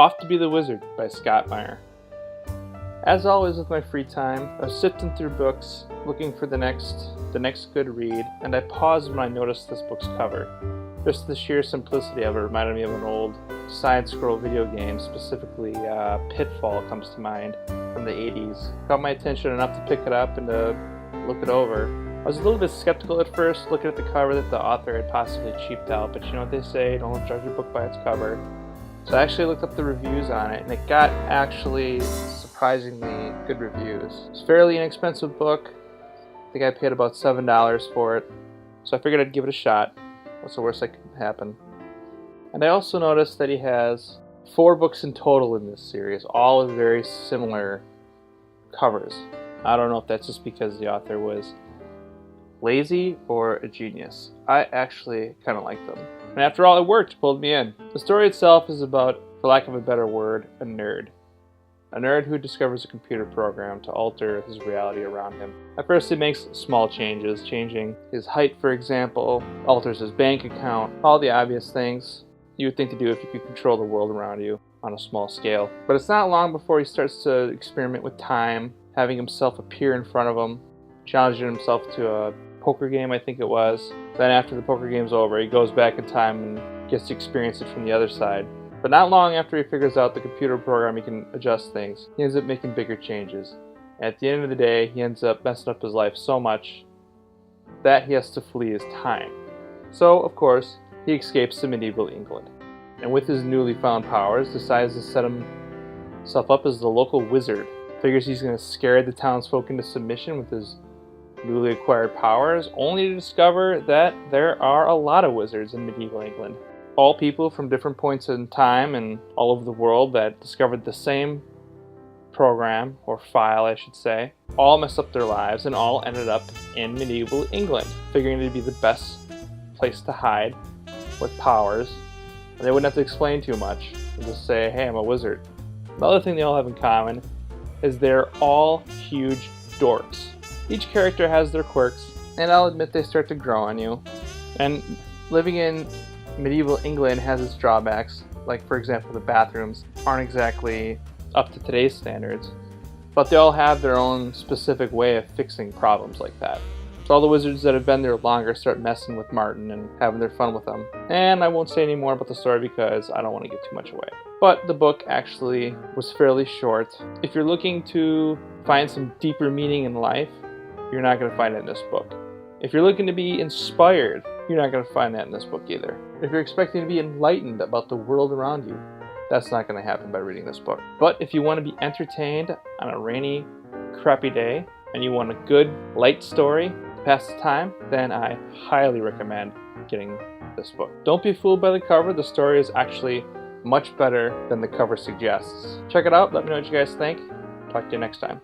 Off to Be the Wizard by Scott Meyer. As always with my free time, I was sifting through books, looking for the next good read, and I paused when I noticed this book's cover. Just the sheer simplicity of it reminded me of an old side-scroll video game, specifically Pitfall comes to mind from the 80s. Caught my attention enough to pick it up and to look it over. I was a little bit skeptical at first, looking at the cover that the author had possibly cheaped out, but you know what they say, don't judge a book by its cover. So I actually looked up the reviews on it, and it got actually surprisingly good reviews. It's a fairly inexpensive book. I think I paid about $7 for it, so I figured I'd give it a shot. What's the worst that could happen? And I also noticed that he has 4 books in total in this series, all with very similar covers. I don't know if that's just because the author was lazy or a genius. I actually kind of like them. And after all, it worked, pulled me in. The story itself is about, for lack of a better word, a nerd. A nerd who discovers a computer program to alter his reality around him. At first he makes small changes, changing his height for example, alters his bank account, all the obvious things you would think to do if you could control the world around you on a small scale. But it's not long before he starts to experiment with time, having himself appear in front of him, challenging himself to a poker game, I think it was. Then after the poker game's over, he goes back in time and gets to experience it from the other side. But not long after he figures out the computer program, he can adjust things. He ends up making bigger changes. And at the end of the day, he ends up messing up his life so much that he has to flee his time. So, of course, he escapes to medieval England. And with his newly found powers, decides to set himself up as the local wizard. Figures he's going to scare the townsfolk into submission with his newly acquired powers, only to discover that there are a lot of wizards in medieval England. All people from different points in time and all over the world that discovered the same program, or file I should say, all messed up their lives and all ended up in medieval England, figuring it to be the best place to hide with powers. And they wouldn't have to explain too much. They just say, hey, I'm a wizard. The other thing they all have in common is they're all huge dorks. Each character has their quirks, and I'll admit they start to grow on you. And living in medieval England has its drawbacks, like for example the bathrooms aren't exactly up to today's standards, but they all have their own specific way of fixing problems like that. So all the wizards that have been there longer start messing with Martin and having their fun with him. And I won't say any more about the story because I don't want to give too much away. But the book actually was fairly short. If you're looking to find some deeper meaning in life, you're not going to find it in this book. If you're looking to be inspired, you're not going to find that in this book either. If you're expecting to be enlightened about the world around you, that's not going to happen by reading this book. But if you want to be entertained on a rainy, crappy day, and you want a good, light story to pass the time, then I highly recommend getting this book. Don't be fooled by the cover. The story is actually much better than the cover suggests. Check it out. Let me know what you guys think. Talk to you next time.